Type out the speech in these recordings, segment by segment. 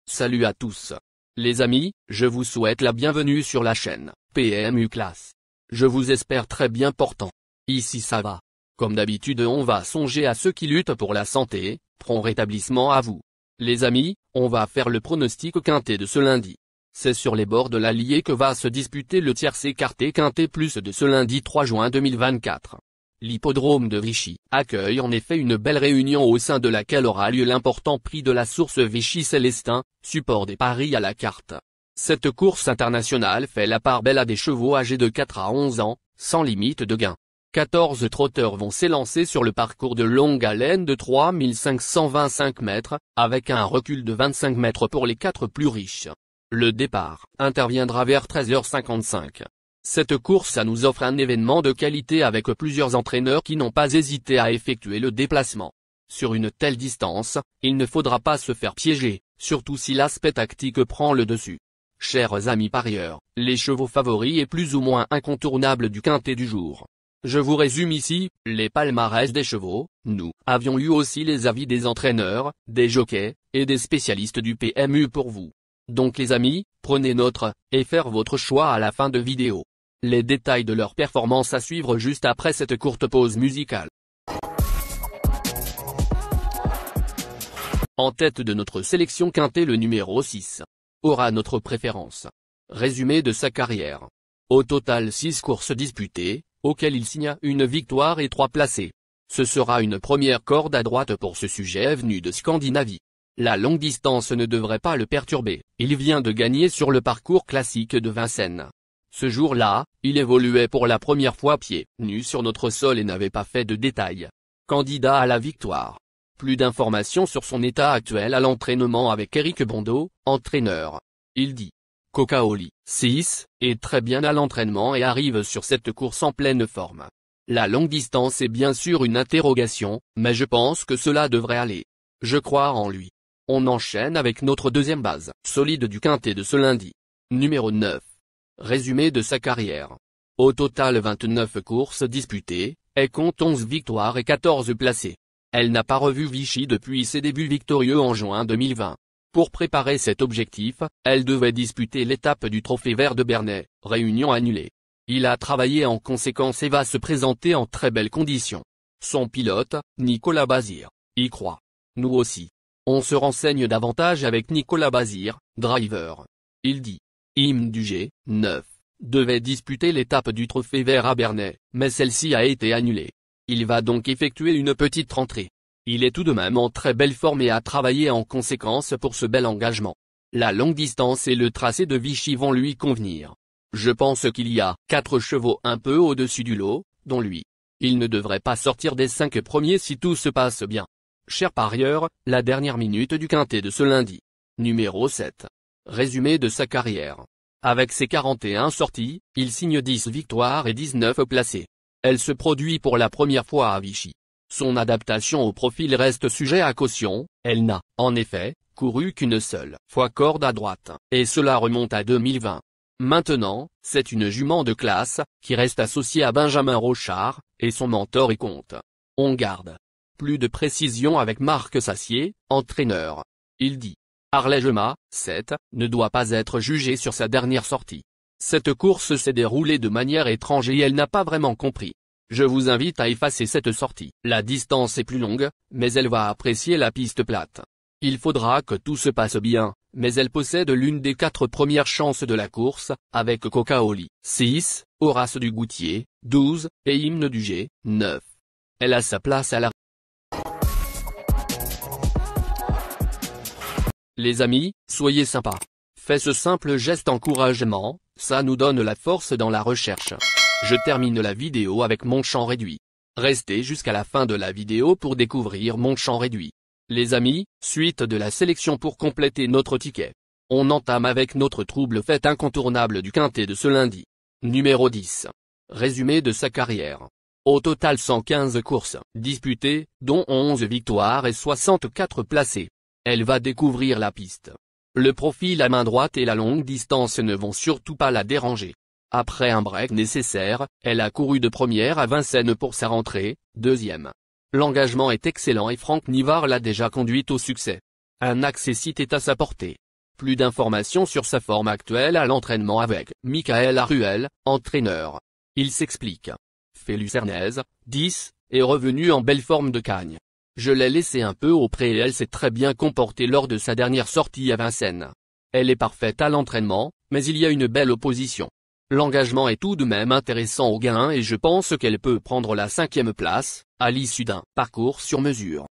Salut à tous. Les amis, je vous souhaite la bienvenue sur la chaîne PMU Classe. Je vous espère très bien portant. Ici ça va. Comme d'habitude on va songer à ceux qui luttent pour la santé, prompt rétablissement à vous. Les amis, on va faire le pronostic quintet de ce lundi. C'est sur les bords de l'Allier que va se disputer le tiercé écarté quintet plus de ce lundi 3 juin 2024. L'hippodrome de Vichy accueille en effet une belle réunion au sein de laquelle aura lieu l'important prix de la source Vichy-Célestin, support des paris à la carte. Cette course internationale fait la part belle à des chevaux âgés de 4 à 11 ans, sans limite de gain. 14 trotteurs vont s'élancer sur le parcours de longue haleine de 3525 mètres, avec un recul de 25 mètres pour les 4 plus riches. Le départ interviendra vers 13h55. Cette course nous offre un événement de qualité avec plusieurs entraîneurs qui n'ont pas hésité à effectuer le déplacement. Sur une telle distance, il ne faudra pas se faire piéger, surtout si l'aspect tactique prend le dessus. Chers amis parieurs, les chevaux favoris et plus ou moins incontournables du quintet du jour. Je vous résume ici, les palmarès des chevaux. Nous avions eu aussi les avis des entraîneurs, des jockeys, et des spécialistes du PMU pour vous. Donc les amis, prenez note, et faire votre choix à la fin de vidéo. Les détails de leur performance à suivre juste après cette courte pause musicale. En tête de notre sélection quintet le numéro 6. Aura notre préférence. Résumé de sa carrière. Au total 6 courses disputées, auxquelles il signa une victoire et 3 placés. Ce sera une première corde à droite pour ce sujet venu de Scandinavie. La longue distance ne devrait pas le perturber, il vient de gagner sur le parcours classique de Vincennes. Ce jour-là, il évoluait pour la première fois pieds nus sur notre sol et n'avait pas fait de détails. Candidat à la victoire. Plus d'informations sur son état actuel à l'entraînement avec Éric Bondeau, entraîneur. Il dit: Coca-Oli, 6, est très bien à l'entraînement et arrive sur cette course en pleine forme. La longue distance est bien sûr une interrogation, mais je pense que cela devrait aller. Je crois en lui. On enchaîne avec notre deuxième base, solide du quintet de ce lundi. Numéro 9. Résumé de sa carrière. Au total 29 courses disputées, elle compte 11 victoires et 14 placés. Elle n'a pas revu Vichy depuis ses débuts victorieux en juin 2020. Pour préparer cet objectif, elle devait disputer l'étape du Trophée Vert de Bernay, réunion annulée. Il a travaillé en conséquence et va se présenter en très belles conditions. Son pilote, Nicolas Bazir, y croit. Nous aussi. On se renseigne davantage avec Nicolas Bazir, driver. Il dit: Hymne du G9 devait disputer l'étape du Trophée Vert à Bernay, mais celle-ci a été annulée. Il va donc effectuer une petite rentrée. Il est tout de même en très belle forme et a travaillé en conséquence pour ce bel engagement. La longue distance et le tracé de Vichy vont lui convenir. Je pense qu'il y a 4 chevaux un peu au-dessus du lot, dont lui. Il ne devrait pas sortir des 5 premiers si tout se passe bien. Chers parieurs, la dernière minute du quintet de ce lundi. Numéro 7. Résumé de sa carrière. Avec ses 41 sorties, il signe 10 victoires et 19 placés. Elle se produit pour la première fois à Vichy. Son adaptation au profil reste sujet à caution, elle n'a, en effet, couru qu'une seule fois corde à droite, et cela remonte à 2020. Maintenant, c'est une jument de classe, qui reste associée à Benjamin Rochard, et son mentor y compte. On garde plus de précision avec Marc Sassier, entraîneur. Il dit: Arlègema, 7, ne doit pas être jugé sur sa dernière sortie. Cette course s'est déroulée de manière étrange et elle n'a pas vraiment compris. Je vous invite à effacer cette sortie. La distance est plus longue, mais elle va apprécier la piste plate. Il faudra que tout se passe bien, mais elle possède l'une des 4 premières chances de la course, avec Coca-Oli, 6, Horace du Goutier, 12, et Hymne du G9. Elle a sa place à la... Les amis, soyez sympas. Faites ce simple geste encouragement, ça nous donne la force dans la recherche. Je termine la vidéo avec mon champ réduit. Restez jusqu'à la fin de la vidéo pour découvrir mon champ réduit. Les amis, suite de la sélection pour compléter notre ticket. On entame avec notre trouble fête incontournable du quintet de ce lundi. Numéro 10. Résumé de sa carrière. Au total 115 courses disputées, dont 11 victoires et 64 placés. Elle va découvrir la piste. Le profil à main droite et la longue distance ne vont surtout pas la déranger. Après un break nécessaire, elle a couru de première à Vincennes pour sa rentrée, deuxième. L'engagement est excellent et Franck Nivard l'a déjà conduite au succès. Un accessite est à sa portée. Plus d'informations sur sa forme actuelle à l'entraînement avec Michael Aruel, entraîneur. Il s'explique. Félucernaise, 10, est revenue en belle forme de cagne. Je l'ai laissée un peu au pré et elle s'est très bien comportée lors de sa dernière sortie à Vincennes. Elle est parfaite à l'entraînement, mais il y a une belle opposition. L'engagement est tout de même intéressant au gain et je pense qu'elle peut prendre la 5e place, à l'issue d'un parcours sur mesure.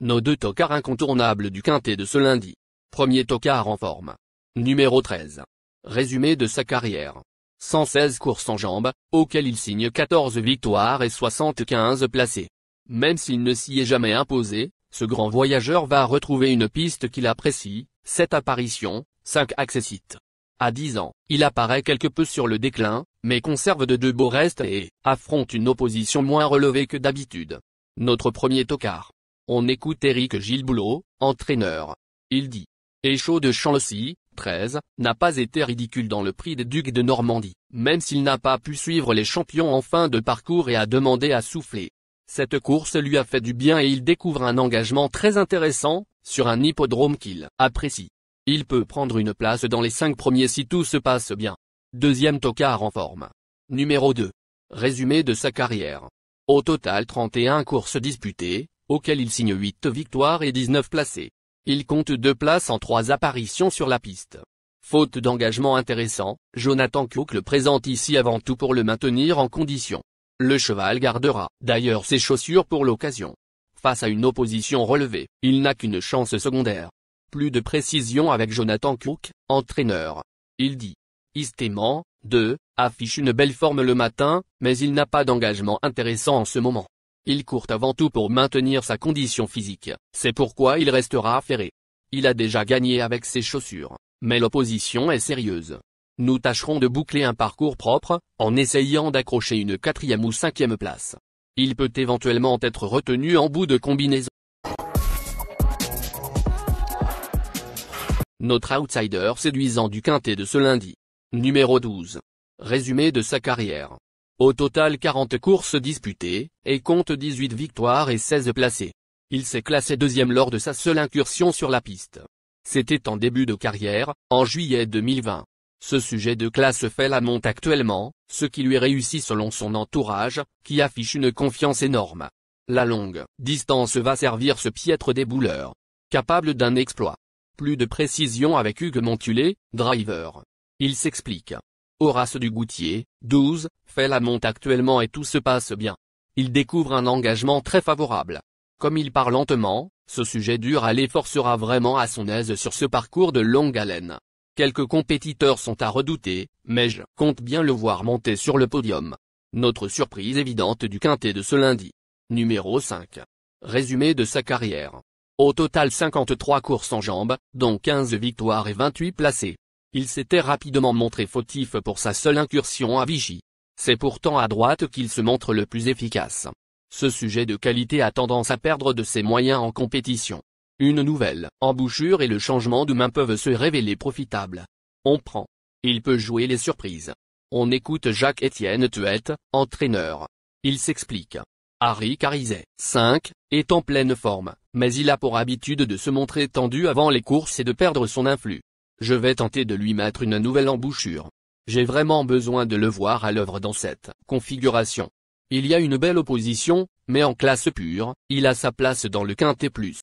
Nos deux tocards incontournables du quintet de ce lundi. Premier tocard en forme. Numéro 13. Résumé de sa carrière. 116 courses en jambes, auxquelles il signe 14 victoires et 75 placés. Même s'il ne s'y est jamais imposé, ce grand voyageur va retrouver une piste qu'il apprécie, 7 apparitions, 5 accessites. À 10 ans, il apparaît quelque peu sur le déclin, mais conserve de beaux restes et affronte une opposition moins relevée que d'habitude. Notre premier tocard. On écoute Éric Gilboulot, entraîneur. Il dit. Échaud de Chancy, 13, n'a pas été ridicule dans le prix des Ducs de Normandie, même s'il n'a pas pu suivre les champions en fin de parcours et a demandé à souffler. Cette course lui a fait du bien et il découvre un engagement très intéressant, sur un hippodrome qu'il apprécie. Il peut prendre une place dans les 5 premiers si tout se passe bien. Deuxième tocard en forme. Numéro 2. Résumé de sa carrière. Au total 31 courses disputées, auxquelles il signe 8 victoires et 19 placés. Il compte 2 places en 3 apparitions sur la piste. Faute d'engagement intéressant, Jonathan Cook le présente ici avant tout pour le maintenir en condition. Le cheval gardera d'ailleurs ses chaussures pour l'occasion. Face à une opposition relevée, il n'a qu'une chance secondaire. Plus de précision avec Jonathan Cook, entraîneur. Il dit. Istément, 2, affiche une belle forme le matin, mais il n'a pas d'engagement intéressant en ce moment. Il court avant tout pour maintenir sa condition physique, c'est pourquoi il restera ferré. Il a déjà gagné avec ses chaussures, mais l'opposition est sérieuse. Nous tâcherons de boucler un parcours propre, en essayant d'accrocher une 4e ou 5e place. Il peut éventuellement être retenu en bout de combinaison. Notre outsider séduisant du quintet de ce lundi. Numéro 12. Résumé de sa carrière. Au total 40 courses disputées, et compte 18 victoires et 16 placés. Il s'est classé 2e lors de sa seule incursion sur la piste. C'était en début de carrière, en juillet 2020. Ce sujet de classe fait la monte actuellement, ce qui lui réussit selon son entourage, qui affiche une confiance énorme. La longue distance va servir ce piètre débouleur. Capable d'un exploit. Plus de précision avec Hugues Montulé, driver. Il s'explique. Horace Dugoutier, 12, fait la monte actuellement et tout se passe bien. Il découvre un engagement très favorable. Comme il part lentement, ce sujet dur à l'effort sera vraiment à son aise sur ce parcours de longue haleine. Quelques compétiteurs sont à redouter, mais je compte bien le voir monter sur le podium. Notre surprise évidente du quintet de ce lundi. Numéro 5. Résumé de sa carrière. Au total 53 courses en jambes, dont 15 victoires et 28 placés. Il s'était rapidement montré fautif pour sa seule incursion à Vichy. C'est pourtant à droite qu'il se montre le plus efficace. Ce sujet de qualité a tendance à perdre de ses moyens en compétition. Une nouvelle embouchure et le changement de main peuvent se révéler profitables. On prend. Il peut jouer les surprises. On écoute Jacques-Étienne Tuette, entraîneur. Il s'explique. Harry Carizet, 5, est en pleine forme, mais il a pour habitude de se montrer tendu avant les courses et de perdre son influx. Je vais tenter de lui mettre une nouvelle embouchure. J'ai vraiment besoin de le voir à l'œuvre dans cette configuration. Il y a une belle opposition, mais en classe pure, il a sa place dans le quintet plus.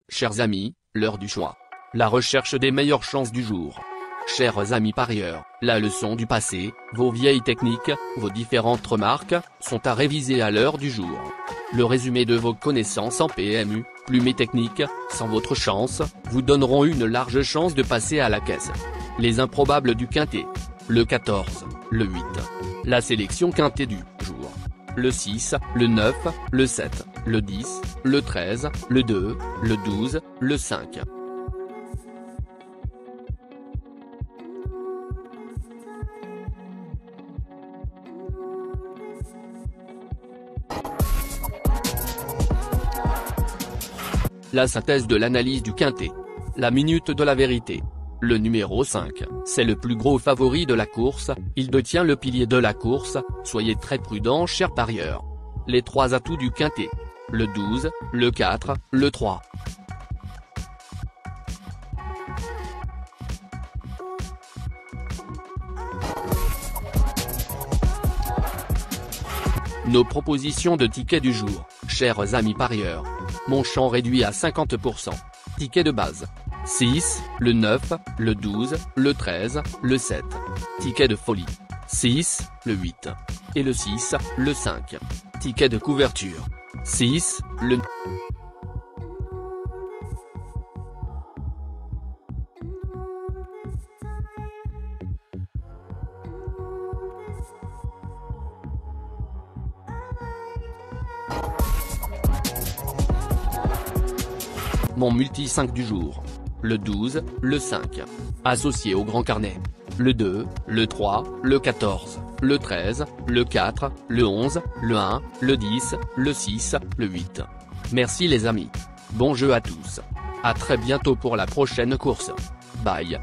Chers amis, l'heure du choix. La recherche des meilleures chances du jour. Chers amis parieurs, la leçon du passé, vos vieilles techniques, vos différentes remarques, sont à réviser à l'heure du jour. Le résumé de vos connaissances en PMU, plumes et techniques, sans votre chance, vous donneront une large chance de passer à la caisse. Les improbables du quintet. Le 14, le 8. La sélection quintet du jour. Le 6, le 9, le 7. le 10, le 13, le 2, le 12, le 5. La synthèse de l'analyse du quintet. La minute de la vérité. Le numéro 5, c'est le plus gros favori de la course, il détient le pilier de la course, soyez très prudents chers parieurs. Les 3 atouts du quintet. Le 12, le 4, le 3. Nos propositions de tickets du jour, chers amis parieurs. Mon champ réduit à 50%. Ticket de base. 6, le 9, le 12, le 13, le 7. Ticket de folie. 6, le 8. Et le 6, le 5. Ticket de couverture. 6, le... Mon multi 5 du jour. Le 12, le 5. Associé au grand carnet. Le 2, le 3, le 14, le 13, le 4, le 11, le 1, le 10, le 6, le 8. Merci les amis. Bon jeu à tous. À très bientôt pour la prochaine course. Bye.